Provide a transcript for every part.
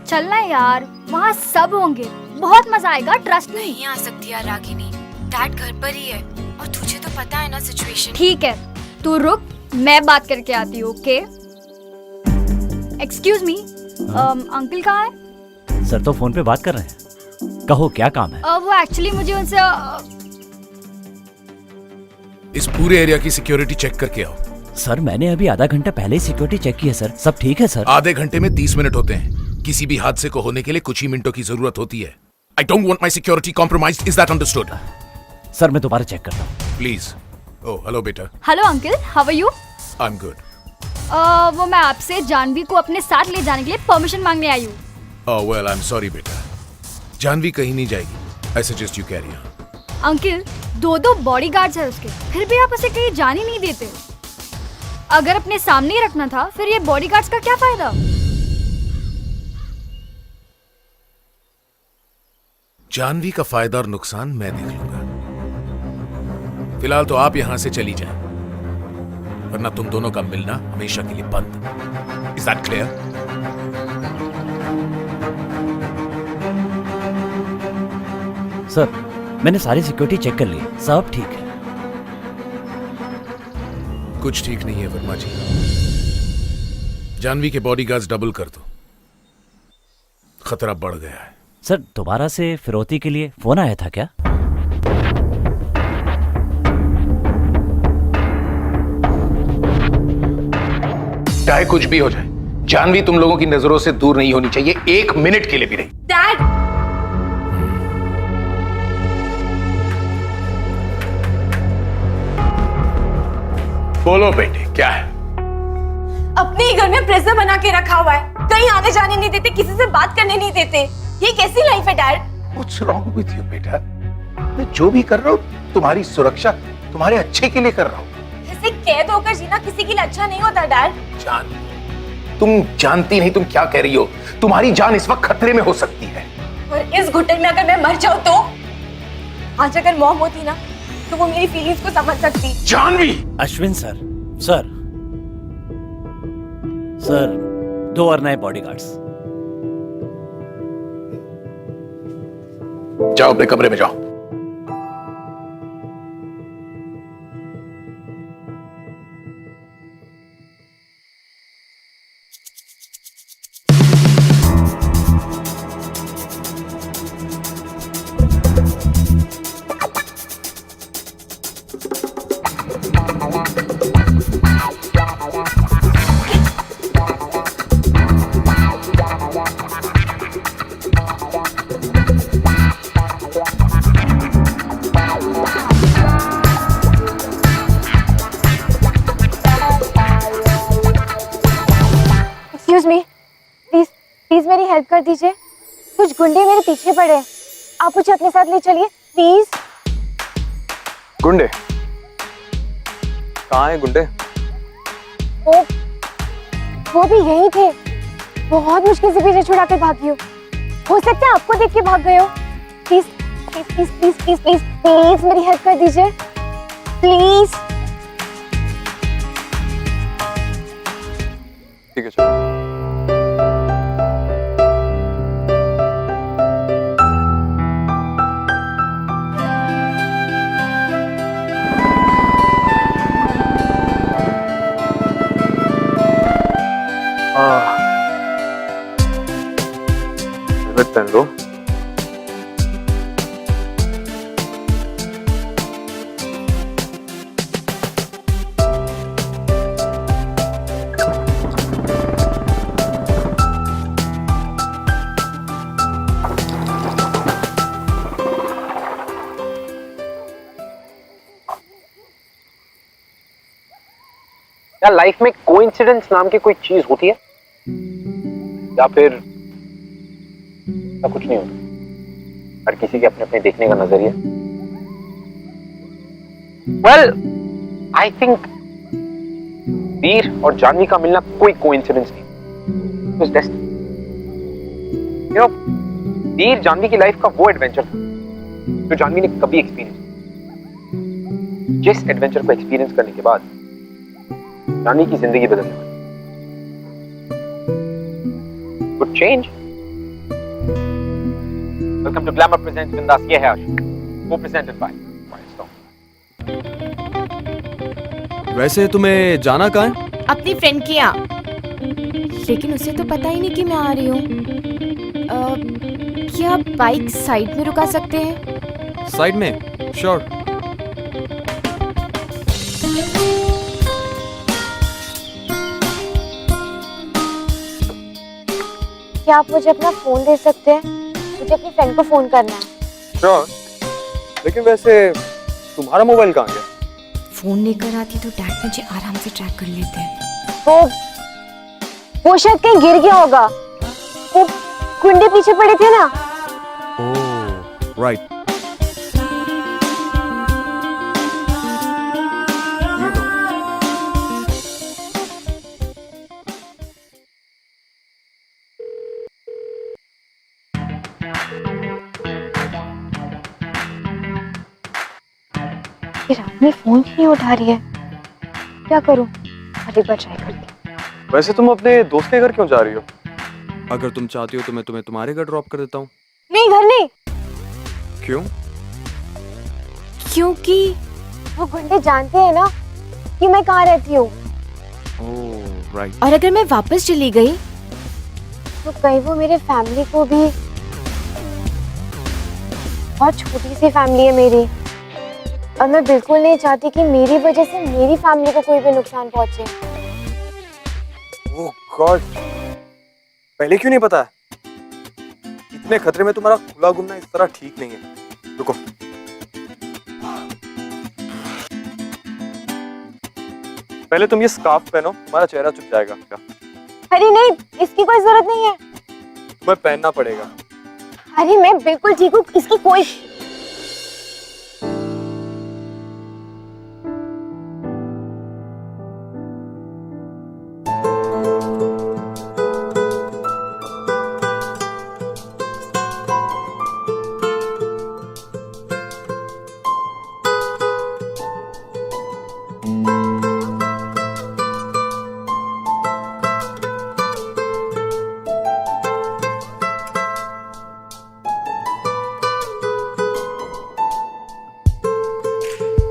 चलना यार, वहाँ सब होंगे, बहुत मजा आएगा, ट्रस्ट मी। नहीं आ सकती यार रागिनी, डैड घर पर ही है और तुझे तो पता है ना सिचुएशन। ठीक है, तू रुक, मैं बात करके आती हूँ, ओके? एक्सक्यूज मी, अंकल कहाँ है? सर तो फोन पे बात कर रहे हैं। कहो क्या काम है? वो एक्चुअली मुझे उनसे इस पूरे एरिया की सिक्योरिटी चेक करके आओ। सर मैंने अभी आधा घंटा पहले ही सिक्योरिटी चेक की है सर, सब ठीक है सर। आधे घंटे में 30 मिनट होते हैं। किसी भी हादसे को होने के लिए कुछ ही मिनटों की जरूरत होती है। I don't want my security compromised. Is that understood? Sir मैं दोबारा चेक करता हूँ। Please. Oh, hello बेटा। Hello uncle, how are you? I'm good. वो मैं आपसे जानवी को अपने साथ ले जाने के लिए परमिशन मांगने आई हूँ। Oh well, I'm sorry बेटा। जानवी कहीं नहीं जाएगी। I suggest you carry on. Uncle, 2 bodyguards है उसके, फिर भी आप उसे कहीं जाने नहीं देते। अगर अपने सामने ही रखना था, फिर ये बॉडीगार्ड्स का क्या फायदा? जानवी का फायदा और नुकसान मैं देख लूंगा। फिलहाल तो आप यहां से चली जाएं, वरना तुम दोनों का मिलना हमेशा के लिए बंद। Is that clear? सर मैंने सारी सिक्योरिटी चेक कर ली, सब ठीक है। कुछ ठीक नहीं है वर्मा जी। जानवी के बॉडीगार्ड्स डबल कर दो, खतरा बढ़ गया है। सर दोबारा से फिरौती के लिए फोन आया था क्या? चाहे कुछ भी हो जाए, जानवी तुम लोगों की नजरों से दूर नहीं होनी चाहिए, 1 मिनट के लिए भी नहीं। डैड, बोलो बेटे, क्या है? अपने ही घर में प्रेजर बना के रखा हुआ है, कहीं आने जाने नहीं देते, किसी से बात करने नहीं देते। ये कैसी लाइफ है dad? What's wrong with you बेटा? मैं जो भी कर रहा हूँ तुम्हारी सुरक्षा, तुम्हारे अच्छे के लिए कर रहा हूँ। ऐसे कैद होकर जीना किसी के लिए अच्छा नहीं होता डैड। जान, तुम जानती नहीं तुम क्या कह रही हो। तुम्हारी जान इस वक्त खतरे में हो सकती है। और इस घुटन में अगर मैं मर जाऊं तो? आज अगर मॉम होती ना, तो वो मेरी फीलिंग्स को समझ सकती। जानवी! अश्विन सर, सर 2 और नए बॉडीगार्ड्स। जाओ अपने कमरे में जाओ। प्लीज मेरी हेल्प कर दीजिए, कुछ गुंडे मेरे पीछे पड़े हैं, आप मुझे अपने साथ ले चलिए प्लीज। गुंडे? कहाँ है गुंडे? वो भी यही थे, बहुत मुश्किल से पीछे छुड़ा कर भागी हो सकता है आपको देख के भाग गए हो। Please please please please please please please मेरी हेल्प कर दीजिए प्लीज। ठीक है चलो। हेलमेट पहन लो। क्या लाइफ में कोइंसिडेंस नाम की कोई चीज होती है या फिर कुछ नहीं होता? हर किसी के अपने अपने देखने का नजरिया। वेल आई थिंक वीर और जानवी का मिलना कोई कोइंसिडेंस नहीं, it was destiny. You know, Veer Janhvi की लाइफ का वो एडवेंचर था जो जानवी ने कभी एक्सपीरियंस किया। जिस एडवेंचर को एक्सपीरियंस करने के बाद जानवी की जिंदगी बदलने वाली। Good change, Welcome to Glamour Presents Bindas. ये है आशु, co-presented by Milestone. वैसे तुम्हें जाना कहाँ है? अपनी फ्रेंड के यहाँ, लेकिन उसे तो पता ही नहीं कि मैं आ रही हूँ। क्या बाइक साइड में रुका सकते हैं? साइड में? श्योर। क्या आप मुझे अपना फोन दे सकते हैं? मुझे अपनी फ्रेंड को फोन करना है। श्योर। लेकिन वैसे तुम्हारा मोबाइल कहाँ गया? फोन लेकर आती तो डैड मुझे आराम से ट्रैक कर लेते हैं। वो शायद कहीं गिर गया होगा। वो गुंडे पीछे पड़े थे ना। ओह, राइट। ये रानी फोन क्यों नहीं उठा रही है? क्या करूं? अरे बार ट्राई करती हूँ। वैसे तुम अपने दोस्त के घर क्यों जा रही हो? अगर तुम चाहती हो तो मैं तुम्हें तुम्हारे घर ड्रॉप कर देता हूँ। नहीं, घर नहीं। क्यों? क्योंकि वो गुंडे जानते हैं ना कि मैं कहाँ रहती हूँ। ओह, राइट। और अगर मैं वापस चली गई तो कहीं वो मेरे फैमिली को भी, बहुत छोटी सी फैमिली है मेरी, और मैं बिल्कुल नहीं चाहती कि मेरी वजह से मेरी फैमिली को कोई भी नुकसान पहुंचे। ओह गॉड, पहले क्यों नहीं पता? इतने खतरे में तुम्हारा खुला घूमना इस तरह ठीक नहीं है। रुको, पहले तुम ये स्कार्फ पहनो, तुम्हारा चेहरा छुप जाएगा। अरे नहीं, इसकी कोई जरूरत नहीं है। तुम्हें पहनना पड़ेगा। अरे मैं बिल्कुल ठीक हूँ, इसकी कोई।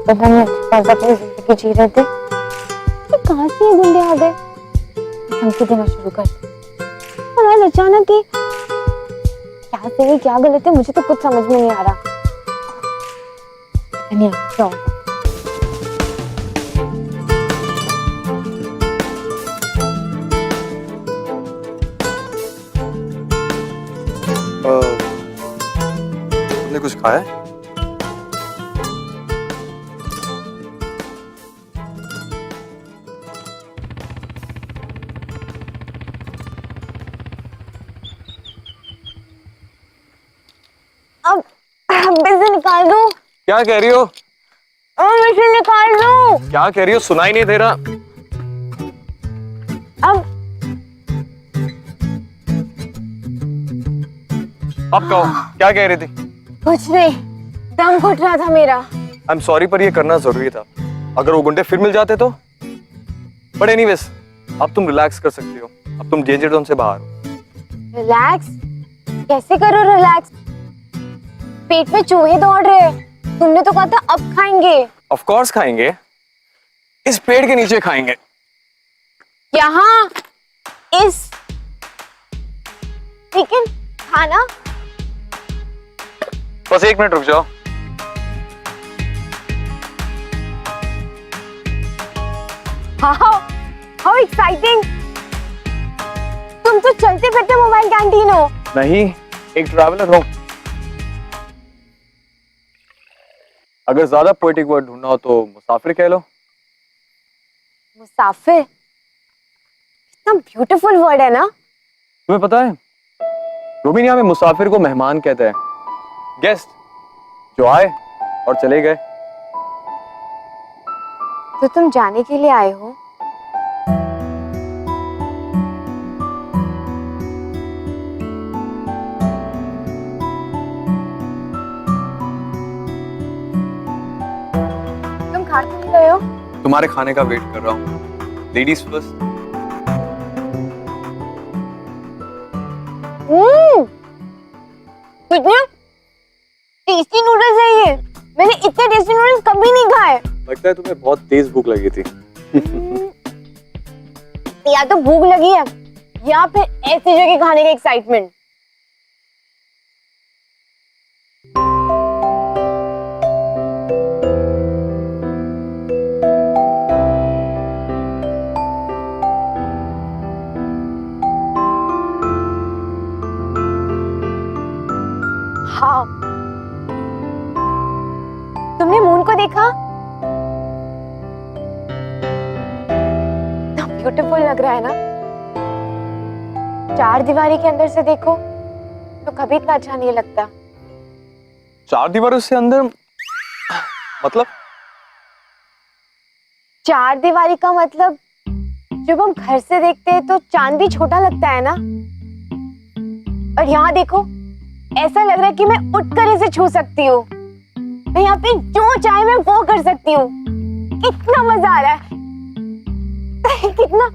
पता नहीं कैसे अपनी जिंदगी जी रहे थे, ये कहाँ से ये गुंडे आ गए? धमकी देना शुरू कर दी। और आज अचानक ही क्या सही क्या गलत है, मुझे तो कुछ समझ में नहीं आ रहा। नहीं, क्या होगा? तुमने कुछ खाया है? अब बिजली निकाल दो। क्या कह रही हो? मशीन निकाल दो। क्या कह रही हो? सुनाई नहीं दे रहा। अब कहो, क्या कह रही थी? कुछ नहीं, दम घुट रहा था मेरा। आई एम सॉरी, पर ये करना जरूरी था। अगर वो गुंडे फिर मिल जाते तो। बट एनीवेज, अब तुम रिलैक्स कर सकती हो। अब तुम डेंजर जोन से बाहर हो। रिलैक्स? कैसे करो रिलैक्स? पेट में चूहे दौड़ रहे हैं। तुमने तो कहा था अब खाएंगे। ऑफ कोर्स खाएंगे, इस पेड़ के नीचे खाएंगे। यहाँ इस, लेकिन खाना? बस 1 मिनट रुक जाओ। How exciting! तुम तो चलते फिरते मोबाइल कैंटीन हो। नहीं, एक ट्रैवलर हो। अगर ज्यादा पोएटिक वर्ड ढूंढना हो तो मुसाफिर कह लो। मुसाफिर इतना ब्यूटीफुल वर्ड है ना। तुम्हें पता है, रोमानिया में मुसाफिर को मेहमान कहते हैं, गेस्ट जो आए और चले गए। तो तुम जाने के लिए आए हो? तुम खा क्यों नहीं रहे हो? तुम्हारे खाने का वेट कर रहा हूँ। Ladies first. कितने टेस्टी नूडल्स है ये। मैंने इतने टेस्टी नूडल्स कभी नहीं खाए। लगता है तुम्हें बहुत तेज भूख लगी थी। या तो भूख लगी है या फिर ऐसी जगह खाने का एक्साइटमेंट। हाँ, तुमने मून को देखा? ब्यूटीफुल लग रहा है ना? चार दीवारी के अंदर से देखो तो कभी इतना अच्छा नहीं लगता। चार दीवारों से अंदर मतलब? चार दीवारी का मतलब जब हम घर से देखते हैं तो चांद भी छोटा लगता है ना। और यहाँ देखो, ऐसा लग रहा है कि मैं उठकर इसे छू सकती हूँ। मैं यहाँ पे जो चाहे मैं वो कर सकती हूँ। कितना मजा आ रहा है। कितना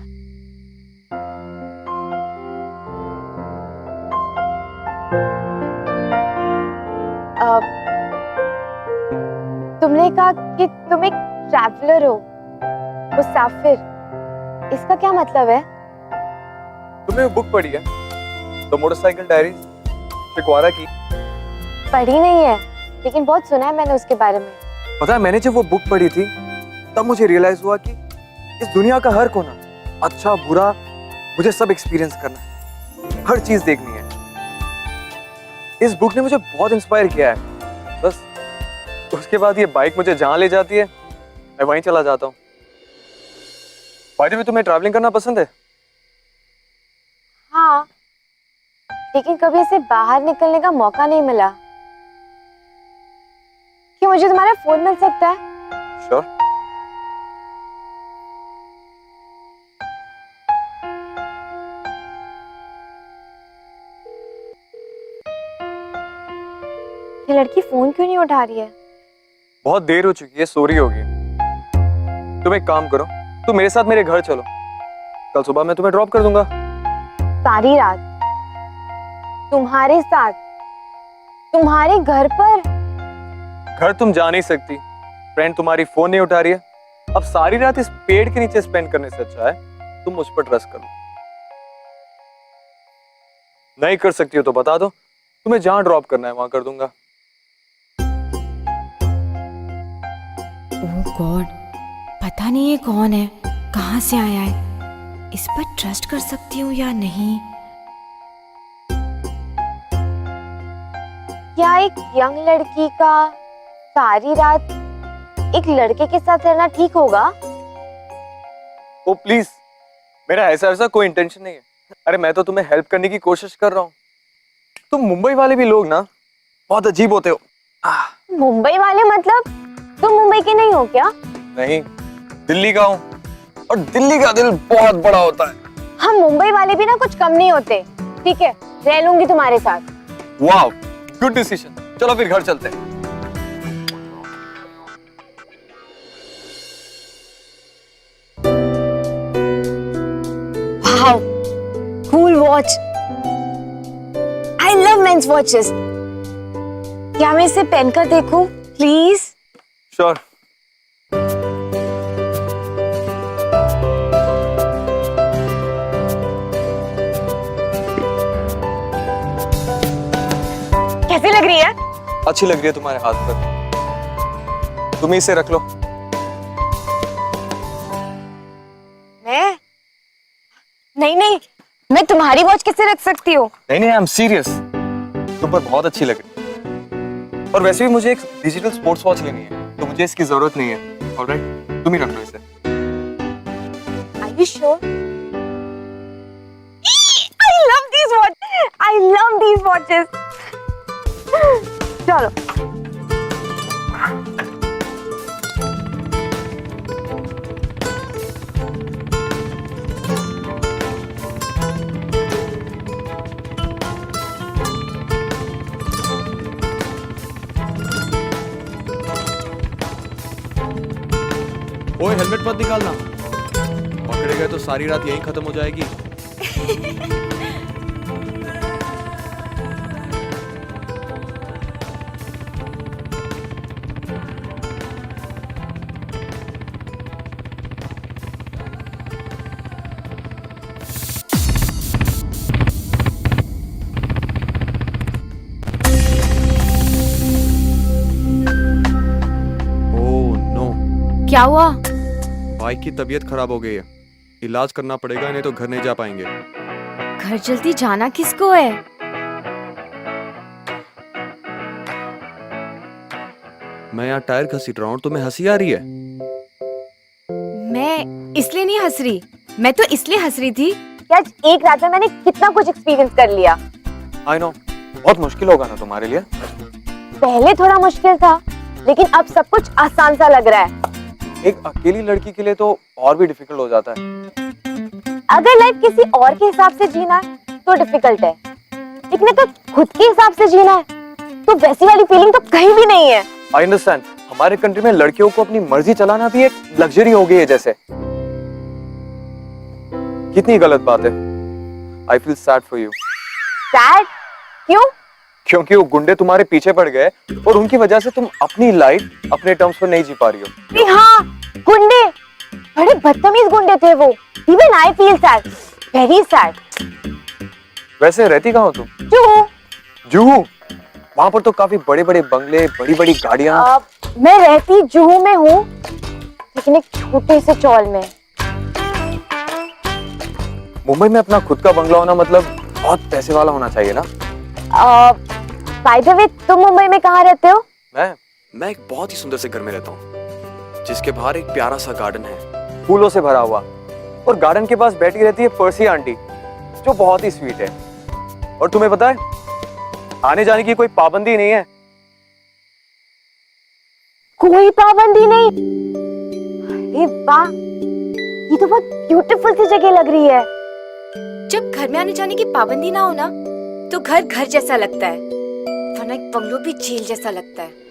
तुमने कहा कि तुम एक ट्रैवलर हो, मुसाफिर। इसका क्या मतलब है? तुमने वो बुक पढ़ी है, द मोटरसाइकिल डायरीज, शिकवारा की? पढ़ी नहीं है, लेकिन बहुत सुना है मैंने उसके बारे में। पता है, मैंने जब वो बुक पढ़ी थी तब मुझे रियलाइज हुआ कि इस दुनिया का हर कोना, अच्छा बुरा, मुझे सब एक्सपीरियंस करना है, हर चीज देखनी है। इस बुक ने मुझे बहुत इंस्पायर किया है। बस उसके बाद ये बाइक मुझे जहां ले जाती है मैं वहीं चला जाता हूँ। बाय द वे, तुम्हें ट्रैवलिंग करना पसंद है? हाँ, लेकिन कभी इसे बाहर निकलने का मौका नहीं मिला। क्या मुझे तुम्हारा फोन मिल सकता है? श्योर। ये लड़की फोन क्यों नहीं उठा रही है? बहुत देर हो चुकी है, सो रही होगी। तुम एक काम करो, तुम मेरे साथ मेरे घर चलो, कल सुबह मैं तुम्हें ड्रॉप कर दूंगा। सारी रात तुम्हारे साथ, तुम्हारे घर पर? घर तुम जा नहीं सकती, फ्रेंड तुम्हारी फोन नहीं उठा रही है। अब सारी रात इस पेड़ के नीचे स्पेंड करने से अच्छा है तुम मुझ पर ट्रस्ट करो। नहीं कर सकती हो तो बता दो, तुम्हें जहां ड्रॉप करना है वहां कर दूंगा। ओह गॉड, पता नहीं ये कौन है, कहाँ से आया है, इस पर ट्रस्ट कर सकती हूँ या नहीं। क्या एक यंग लड़की का सारी रात एक लड़के के साथ रहना ठीक होगा? ओ प्लीज, मेरा ऐसा कोई इंटेंशन नहीं है। अरे मैं तो तुम्हें हेल्प करने की कोशिश कर रहा हूँ। तुम मुंबई वाले भी लोग ना बहुत अजीब होते हो। मुंबई वाले मतलब तुम मुंबई के नहीं हो क्या? नहीं, दिल्ली का हूँ, और दिल्ली का दिल बहुत बड़ा होता है। हम मुंबई वाले भी ना कुछ कम नहीं होते। ठीक है, रह लूंगी तुम्हारे साथ। वाह, गुड डिसीजन। चलो फिर घर चलते हैं। Wow, cool watch. I love men's watches. क्या मैं इसे पहनकर देखूं, प्लीज? श्योर। कैसी लग रही है? अच्छी लग रही है तुम्हारे हाथ पर। तुम इसे रख लो। मैं? नहीं, मैं तुम्हारी वॉच कैसे रख सकती हूँ? नहीं, आई एम सीरियस। तुम पर बहुत अच्छी लग रही है। और वैसे भी मुझे एक डिजिटल स्पोर्ट्स वॉच लेनी है, तो मुझे इसकी जरूरत नहीं है। ऑलराइट, तुम ही रख लो इसे। Are you sure? I love these watches. I love these watches. चलो। ओए, हेलमेट मत निकालना, पकड़े गए तो सारी रात यहीं खत्म हो जाएगी। क्या हुआ? बाइक की तबीयत खराब हो गई है, इलाज करना पड़ेगा, नहीं तो घर नहीं जा पाएंगे। घर जल्दी जाना किसको है? मैं यहाँ टायर घसीट रहा हूँ, तुम्हें हंसी आ रही है? मैं इसलिए नहीं हंस रही, मैं तो इसलिए हंस रही थी कि आज एक रात में मैंने कितना कुछ एक्सपीरियंस कर लिया। आई नो, बहुत मुश्किल होगा ना तुम्हारे लिए। पहले थोड़ा मुश्किल था, लेकिन अब सब कुछ आसान सा लग रहा है। एक अकेली लड़की के लिए तो और भी डिफिकल्ट हो जाता है। अगर लाइफ किसी और के हिसाब से जीना है तो डिफिकल्ट है, लेकिन अगर खुद के हिसाब से जीना है तो वैसी वाली फीलिंग तो कहीं भी नहीं है। आई अंडरस्टैंड, हमारे कंट्री में लड़कियों को अपनी मर्जी चलाना भी एक लग्जरी हो गई है जैसे। कितनी गलत बात है। I feel sad for you. Sad? क्यों? क्योंकि वो गुंडे तुम्हारे पीछे पड़ गए और उनकी वजह से तुम अपनी लाइफ अपने टर्म्स पर नहीं जी पा रही हो। अरे हाँ, गुंडे, बड़े बदतमीज गुंडे थे वो। Even I feel sad, very sad. वैसे रहती कहाँ हो तुम? जुहू। जुहू? वहाँ पर तो काफी बड़े बड़े बंगले, बड़ी बड़ी गाड़ियाँ। मैं रहती जुहू में हूँ, लेकिन एक छोटे से चौल में। मुंबई में अपना खुद का बंगला होना मतलब बहुत पैसे वाला होना चाहिए ना। बाय द वे, तुम मुंबई में कहाँ रहते हो? मैं एक बहुत ही सुंदर से घर में रहता हूँ, जिसके बाहर एक प्यारा सा गार्डन है, फूलों से भरा हुआ। और गार्डन के पास बैठी रहती है पर्सी आंटी, जो बहुत ही स्वीट है। और तुम्हें पता है, आने जाने की कोई पाबंदी नहीं है। कोई पाबंदी नहीं? अरे वाह, ये तो बहुत ब्यूटीफुल सी जगह लग रही है। जब घर में आने जाने की पाबंदी ना हो ना, तो घर घर जैसा लगता है, वरना एक बंगलो भी जेल जैसा लगता है।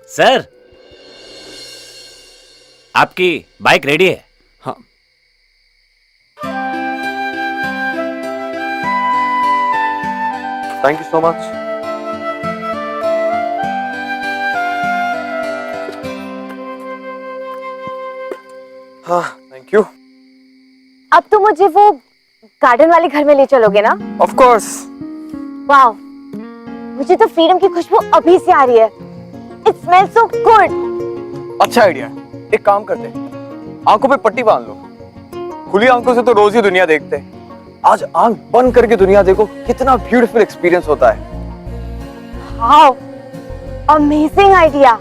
सर, आपकी बाइक रेडी है। हाँ, थैंक यू सो मच। हाँ, थैंक यू। अब तो मुझे वो गार्डन वाले घर में ले चलोगे ना? Of course. वाह, मुझे तो फ्रीडम की खुशबू अभी से आ रही है। It smells so good. अच्छा आइडिया। एक काम करते हैं, आंखों पे पट्टी बांध लो। खुली आंखों से तो रोज ही दुनिया देखते हैं, आज आंख बंद करके दुनिया देखो, कितना ब्यूटीफुल एक्सपीरियंस होता है। Wow, amazing idea.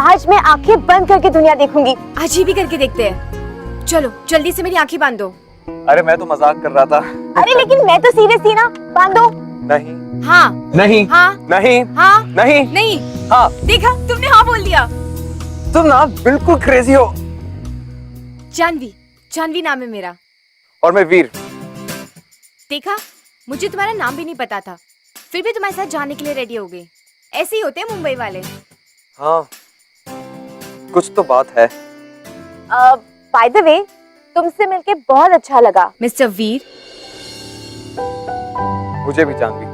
आज मैं आंखें बंद करके दुनिया देखूंगी। आज ही भी करके देखते हैं। चलो जल्दी से मेरी आंखें बांध दो। अरे मैं तो मजाक कर रहा था। अरे लेकिन मैं तो सीरियस थी ना। बांधो। नहीं हाँ नहीं हाँ नहीं हाँ नहीं नहीं। हाँ। देखा, तुमने हाँ बोल दिया। तुम ना बिल्कुल क्रेजी हो। जानवी, जानवी नाम है मेरा। और मैं वीर। देखा, मुझे तुम्हारा नाम भी नहीं पता था, फिर भी तुम्हारे साथ जाने के लिए रेडी हो गई। ऐसे ही होते हैं मुंबई वाले। हाँ, कुछ तो बात है। बाय द वे, तुमसे मिलके बहुत अच्छा लगा। मिस्टर वीर। मुझे भी जानवी।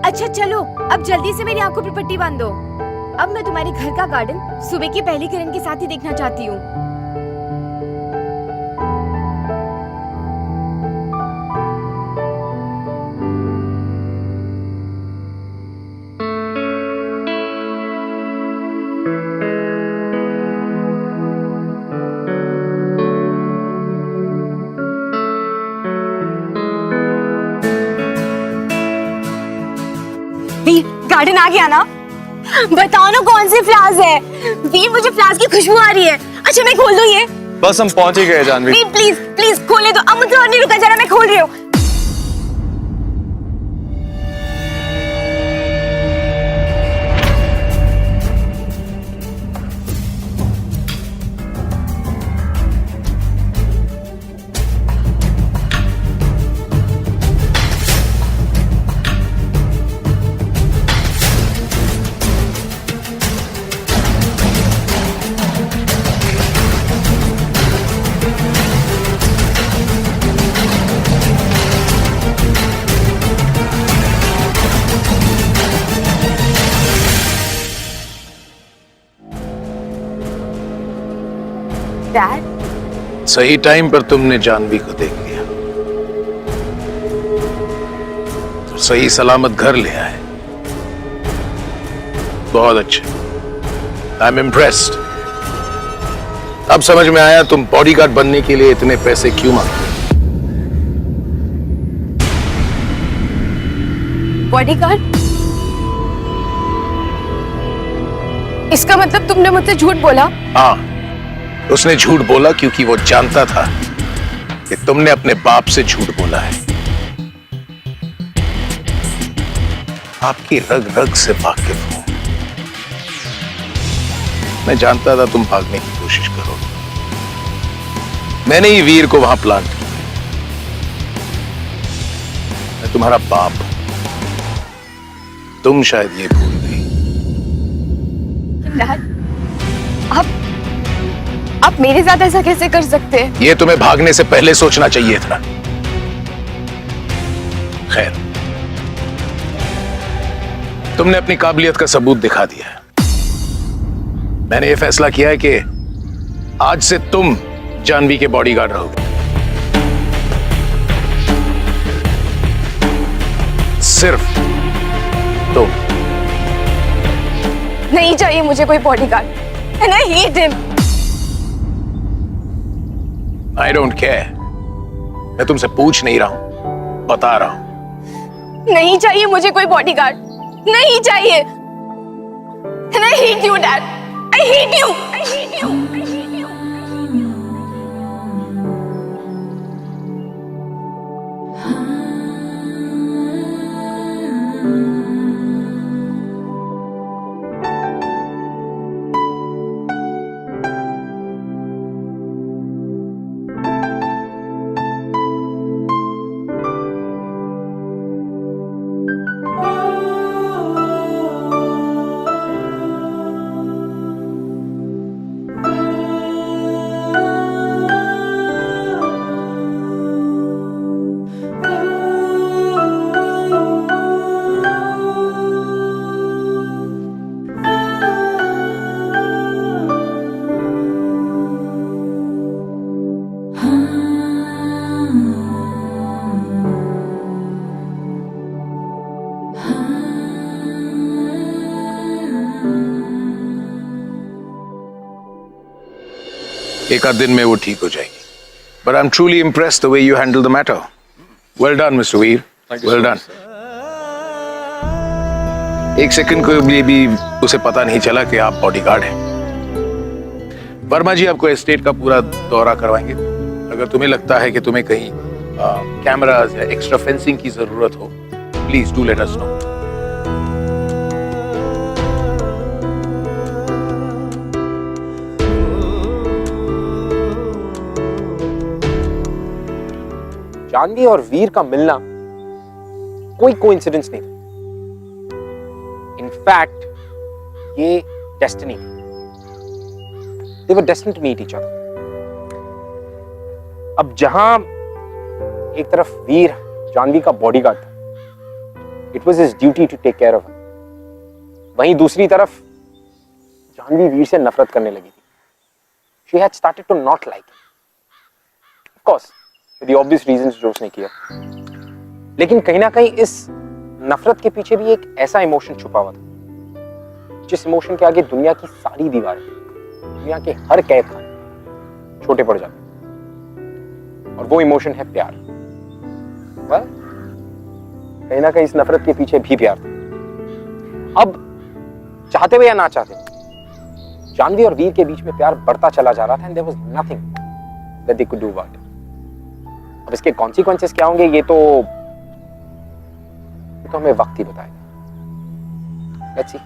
अच्छा चलो, अब जल्दी से मेरी आंखों पर पट्टी बांध दो। अब मैं तुम्हारे घर का गार्डन सुबह की पहली किरण के साथ ही देखना चाहती हूँ। वीर, गार्डन आ गया ना? बताओ ना कौन से फ्लावर्स है। वीर मुझे फ्लावर्स की खुशबू आ रही है। अच्छा मैं खोल दूं ये? बस हम पहुंच ही गए जानवी। वीर प्लीज प्लीज खोले दो। अब मुझे और नहीं रुका, जरा मैं खोल रही हूँ। डैड, सही टाइम पर तुमने जानवी को देख लिया तो सही सलामत घर ले आए। बहुत अच्छे, आई एम इम्प्रेस्ड। अब समझ में आया तुम बॉडीगार्ड बनने के लिए इतने पैसे क्यों मांगते। बॉडीगार्ड? इसका मतलब तुमने मुझसे झूठ बोला? हाँ, उसने झूठ बोला क्योंकि वो जानता था कि तुमने अपने बाप से झूठ बोला है। आपकी रग रग से वाकिफ हूं। मैं जानता था तुम भागने की कोशिश करोगे। मैंने ही वीर को वहां प्लांट किया। मैं तुम्हारा बाप हूं। तुम शायद ये भूल गई। डैड, आप मेरे साथ ऐसा कैसे कर सकते हैं? ये तुम्हें भागने से पहले सोचना चाहिए था। खैर, तुमने अपनी काबिलियत का सबूत दिखा दिया है। मैंने ये फैसला किया है कि आज से तुम जानवी के बॉडीगार्ड रहोगे। सिर्फ तुम। नहीं चाहिए मुझे कोई bodyguard. And I hate him. I don't care. मैं तुमसे पूछ नहीं रहा हूं, बता रहा हूं। नहीं चाहिए मुझे कोई बॉडीगार्ड। नहीं चाहिए। And I hate you, Dad. I hate you. I hate you. I hate you. एक आध दिन में वो ठीक हो जाएगी। But I'm truly impressed the way you handled the matter. Well done, Mr. Veer. Well done. एक सेकंड को भी उसे पता नहीं चला कि आप बॉडीगार्ड हैं। वर्मा जी आपको एस्टेट का पूरा दौरा करवाएंगे। अगर तुम्हें लगता है कि तुम्हें कहीं कैमरास या एक्स्ट्रा फेंसिंग की जरूरत हो, please do let us know. Janvi और वीर का मिलना कोई कोइंसिडेंस नहीं था। इनफैक्ट ये डेस्टिनी थी। They were destined to meet each other. अब जहां एक तरफ वीर जानवी का बॉडीगार्ड था, it was his duty to take care of him, वहीं दूसरी तरफ जानवी वीर से नफरत करने लगी थी। She had started to not like him, of course for the obvious reasons जो उसने किया। लेकिन कहीं ना कहीं इस नफरत के पीछे भी एक ऐसा इमोशन छुपा हुआ था जिस इमोशन के आगे दुनिया की सारी दीवारें, दुनिया के हर कैद खाने छोटे पड़ जाते, और वो इमोशन है प्यार। कहीं ना कहीं इस नफरत के पीछे भी प्यार था। अब चाहते हुए या ना चाहते हुए, जानवी और वीर के बीच में प्यार बढ़ता चला जा रहा था and there was nothing that they could do about it. अब इसके कॉन्सिक्वेंसेस क्या होंगे ये तो हमें वक्त ही बताएगा। Let's see.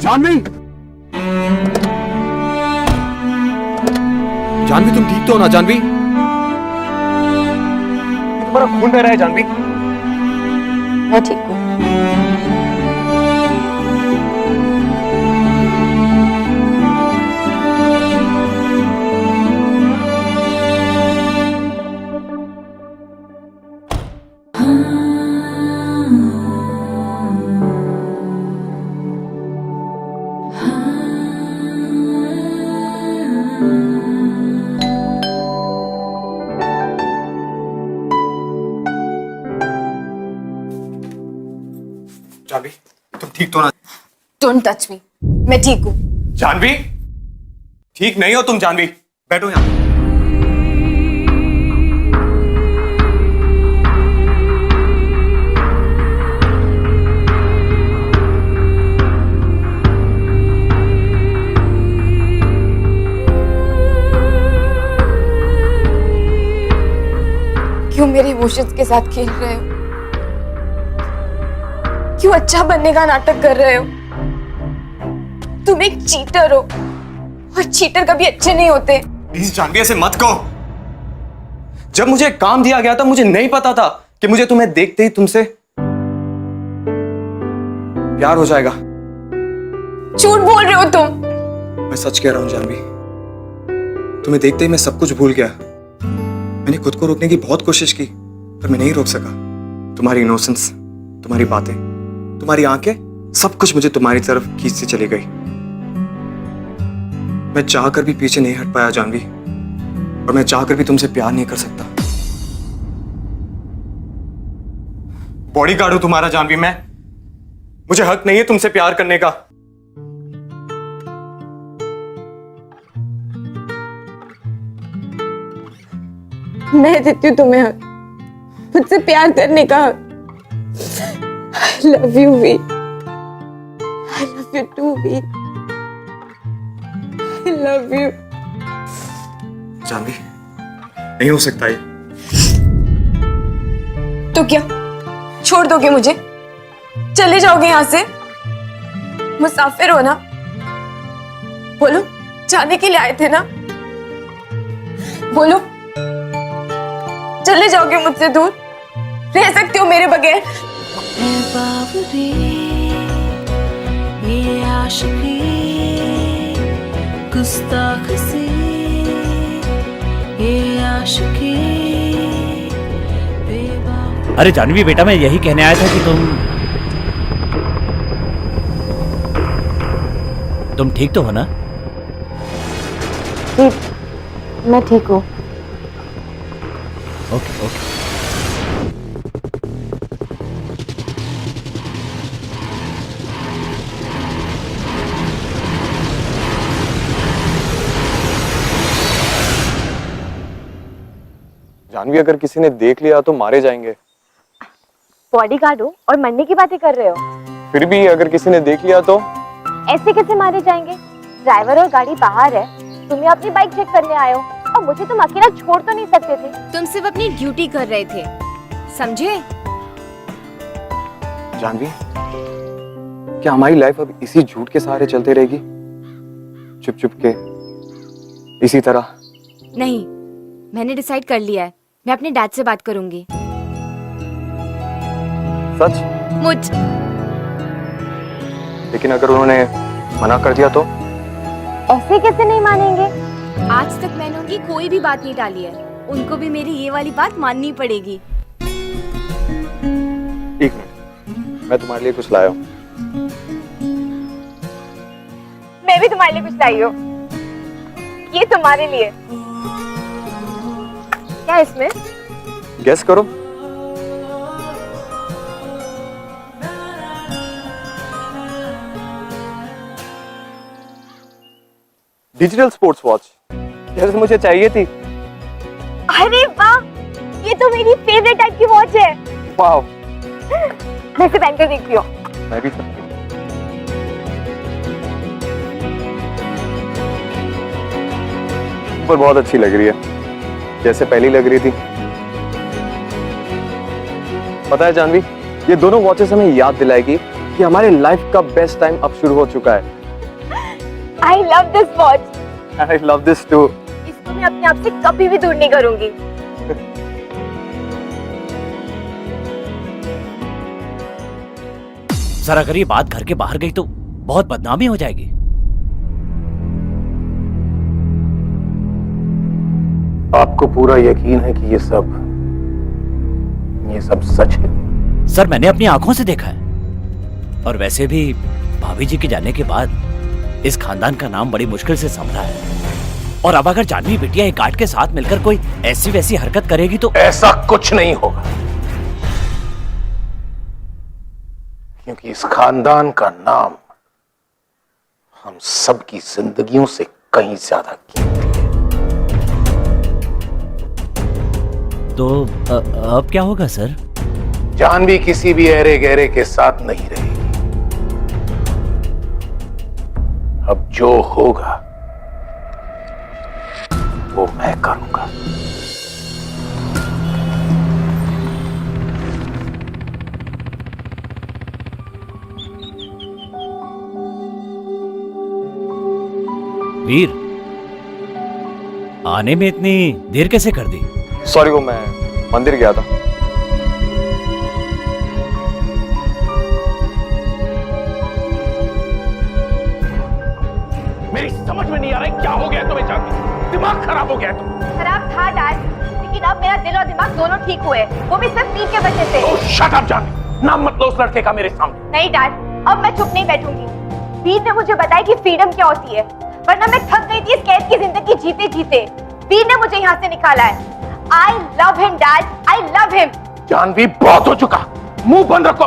जानवी, जानवी तुम ठीक तो हो ना? जानवी, तुम्हारा खून बह रहा है। जानवी, मैं ठीक हूँ। जानवी तुम ठीक तो ना? डोंट टच मी, मैं ठीक हूँ। जानवी, ठीक नहीं हो तुम। जानवी, बैठो यहाँ। क्यों मेरे इमोशंस के साथ खेल रहे हो? क्यों अच्छा बनने का नाटक कर रहे हो? तुम एक चीटर हो और चीटर कभी अच्छे नहीं होते। प्लीज जानवी ऐसे मत कहो। जब मुझे काम दिया गया था मुझे नहीं पता था कि मुझे तुम्हें देखते ही तुमसे प्यार हो जाएगा। झूठ बोल रहे हो तुम। मैं सच कह रहा हूं जानवी, तुम्हें देखते ही मैं सब कुछ भूल गया। मैंने खुद को रोकने की बहुत कोशिश की पर मैं नहीं रोक सका। तुम्हारी इनोसेंस, तुम्हारी बातें, तुम्हारी आंखें, सब कुछ मुझे तुम्हारी तरफ खींचती चली गई। मैं चाहकर भी पीछे नहीं हट पाया जानवी, और मैं चाहकर भी तुमसे प्यार नहीं कर सकता। बॉडीगार्ड हूं तुम्हारा जानवी मैं। मुझे हक नहीं है तुमसे प्यार करने का। मैं देती हूँ तुम्हें हक, मुझसे प्यार करने का हक। I love you, V. I love you too, V. I love you। Janvi, नहीं हो सकता ये। तो क्या छोड़ दोगे मुझे? चले जाओगे यहाँ से? मुसाफिर हो ना? बोलो, जाने के लिए आए थे ना? बोलो, चले जाओगे मुझसे दूर? रह सकते हो मेरे बगैर? है बावरी ये आशिकी गुस्ताख सी ये आशिकी बेबाक। अरे जानवी बेटा, मैं यही कहने आया था कि तुम ठीक तो हो ना? मैं ठीक हूँ। Okay okay. जानवी, अगर किसी ने देख लिया तो मारे जाएंगे। बॉडीगार्ड हो और मरने की बातें कर रहे हो? फिर भी अगर किसी ने देख लिया तो? ऐसे कैसे मारे जाएंगे? ड्राइवर और गाड़ी बाहर है, तुम्हें अपनी बाइक चेक करने आए हो और मुझे तुम अकेला छोड़ तो नहीं सकते थे। तुम सिर्फ अपनी ड्यूटी कर रहे थे, समझे? जानवी, क्या हमारी लाइफ अब इसी झूठ के सहारे चलते रहेगी? चुप चुप के इसी तरह? नहीं, मैंने डिसाइड कर लिया है, मैं अपने डैड से बात करूंगी। सच? मुझ लेकिन अगर उन्होंने मना कर दिया तो? ऐसे कैसे नहीं मानेंगे? आज तक मैंने उनकी कोई भी बात नहीं टाली है, उनको भी मेरी ये वाली बात माननी पड़ेगी। एक मिनट, मैं तुम्हारे लिए कुछ लाया हूँ। मैं भी तुम्हारे लिए कुछ लाई हूँ, ये तुम्हारे लिए। क्या इसमें? गेस करो। डिजिटल स्पोर्ट्स वॉच, जैसे मुझे चाहिए थी। अरे वाह, ये तो मेरी फेवरेट टाइप की वॉच है। वाह, मैं इसे पहन कर देखती हूँ। मैं भी। पर बहुत अच्छी लग रही है, जैसे पहली लग रही थी। पता है जानवी, ये दोनों वॉचेस हमें याद दिलाएगी कि हमारे लाइफ का बेस्ट टाइम अब शुरू हो चुका है। I love this watch. I love this too. इसको मैं अपने आप से कभी भी दूर नहीं करूंगी। सर अगर ये बात घर के बाहर गई तो बहुत बदनामी हो जाएगी। आपको पूरा यकीन है कि ये सब सच है? सर मैंने अपनी आंखों से देखा है, और वैसे भी भाभी जी के जाने के बाद इस खानदान का नाम बड़ी मुश्किल से संभला है, और अब अगर जानवी बिटिया एक गार्ड के साथ मिलकर कोई ऐसी वैसी हरकत करेगी तो ऐसा कुछ नहीं होगा, क्योंकि इस खानदान का नाम हम सबकी जिंदगियों से कहीं ज्यादा कीमती है। तो अब क्या होगा सर? जानवी किसी भी अहरे गहरे के साथ नहीं रहेगी। अब जो होगा वो मैं करूंगा। वीर, आने में इतनी देर कैसे कर दी? सॉरी, वो मैं मंदिर गया था। मेरी समझ में नहीं आ रहा है क्या हो गया तुम्हें जानवी? दिमाग खराब हो गया तुम? खराब था डैड, लेकिन अब मेरा दिल और दिमाग दोनों ठीक हुए, वो भी सिर्फ नींद के वजह से। ओह शट अप जानवी, नाम मत लो उस लड़के का मेरे सामने। नहीं डैड, अब मैं चुप नहीं बैठूंगी। वीर ने मुझे बताया कि फ्रीडम क्या होती है, वरना मैं थक गई थी इस कैद की जिंदगी जीते जीते। वीर ने मुझे यहाँ से निकाला है। I love him, Dad. I love him. Janvi बहुत हो चुका, मुंह बंद रखो।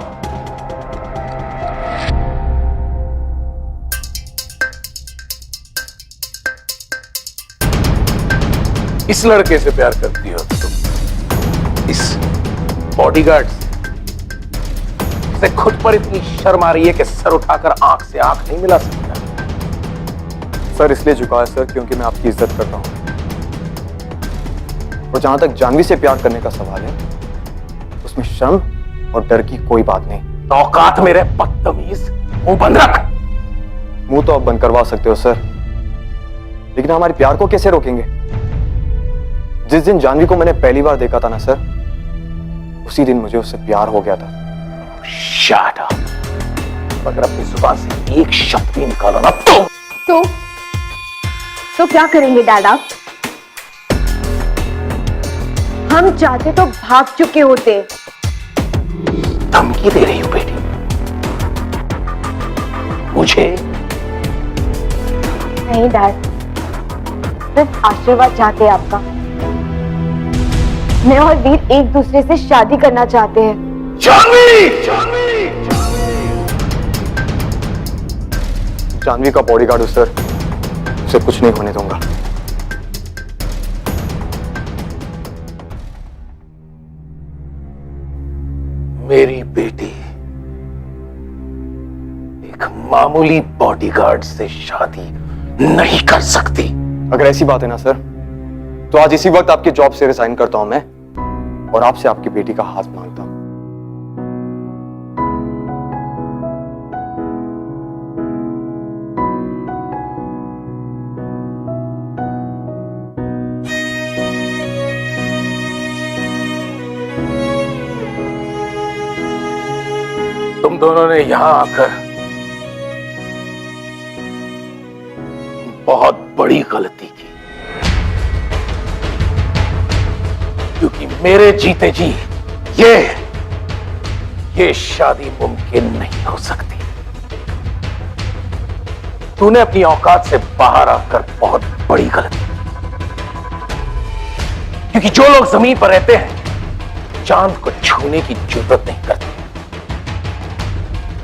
इस लड़के से प्यार करती हो तुम? इस बॉडीगार्ड से खुद पर इतनी शर्म आ रही है कि सर उठाकर आंख से आंख नहीं मिला सकता? सर इसलिए झुका है सर क्योंकि मैं आपकी इज्जत करता हूँ, और जहां तक जानवी से प्यार करने का सवाल है उसमें शर्म और डर की कोई बात नहीं। औकात मेरे बदतमीज, मुंह बंद रख। मुंह तो आप बंद करवा सकते हो सर, लेकिन हमारे प्यार को कैसे रोकेंगे? जिस दिन जानवी को मैंने पहली बार देखा था ना सर, उसी दिन मुझे उससे प्यार हो गया था। Shut up. अगर अपनी जुबान से एक शब्द भी निकालो ना तो क्या करेंगे डैड आप? हम चाहते तो भाग चुके होते। धमकी दे रही हो बेटी मुझे? नहीं डैड, सिर्फ आशीर्वाद चाहते हैं आपका। मैं और वीर एक दूसरे से शादी करना चाहते हैं। जानवी! जानवी का बॉडीगार्ड हूं सर, उसे कुछ नहीं होने दूंगा। मेरी बेटी मामूली बॉडीगार्ड से शादी नहीं कर सकती। अगर ऐसी बात है ना सर, तो आज इसी वक्त आपके जॉब से रिजाइन करता हूं मैं और आपसे आपकी बेटी का हाथ मांगता हूं। तुम दोनों ने यहां आकर बहुत बड़ी गलती की, क्योंकि मेरे जीते जी ये शादी मुमकिन नहीं हो सकती। तूने अपनी औकात से बाहर आकर बहुत बड़ी गलती की, क्योंकि जो लोग जमीन पर रहते हैं चांद को छूने की जरूरत नहीं करते,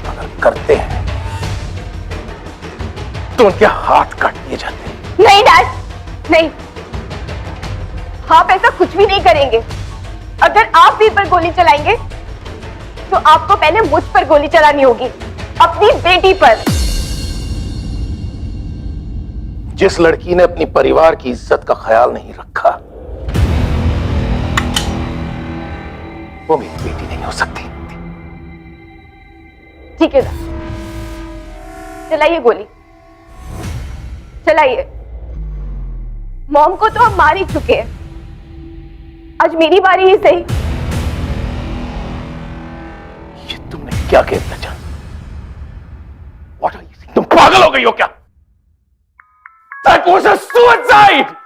अगर करते हैं तो उनके हाथ काट दिए जाते हैं। नहीं डैड, नहीं, आप ऐसा कुछ भी नहीं करेंगे। अगर आप वीर पर गोली चलाएंगे तो आपको पहले मुझ पर गोली चलानी होगी, अपनी बेटी पर। जिस लड़की ने अपनी परिवार की इज्जत का ख्याल नहीं रखा, वो मेरी बेटी नहीं हो सकती। ठीक है डैड, चलाइए गोली, चलाइए। मॉम को तो हम मार ही चुके हैं, आज मेरी बारी ही सही। ये तुमने क्या कह दिया जान? What are you saying? तुम पागल हो गई हो क्या? That was a suicide!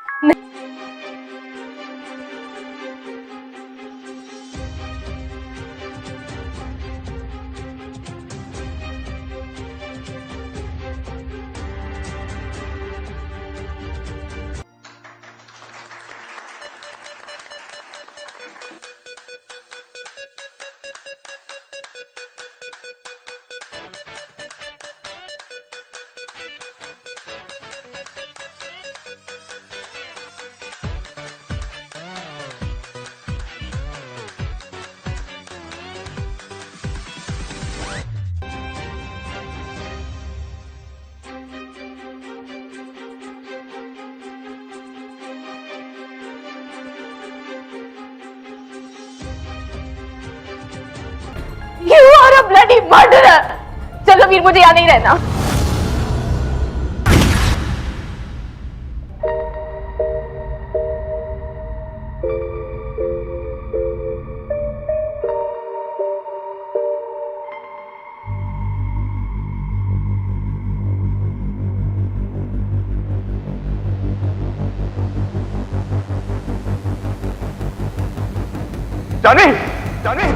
You are a bloody murderer! चलो वीर, मुझे यहाँ नहीं रहना। जानी, जानी,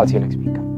I'll see you next week.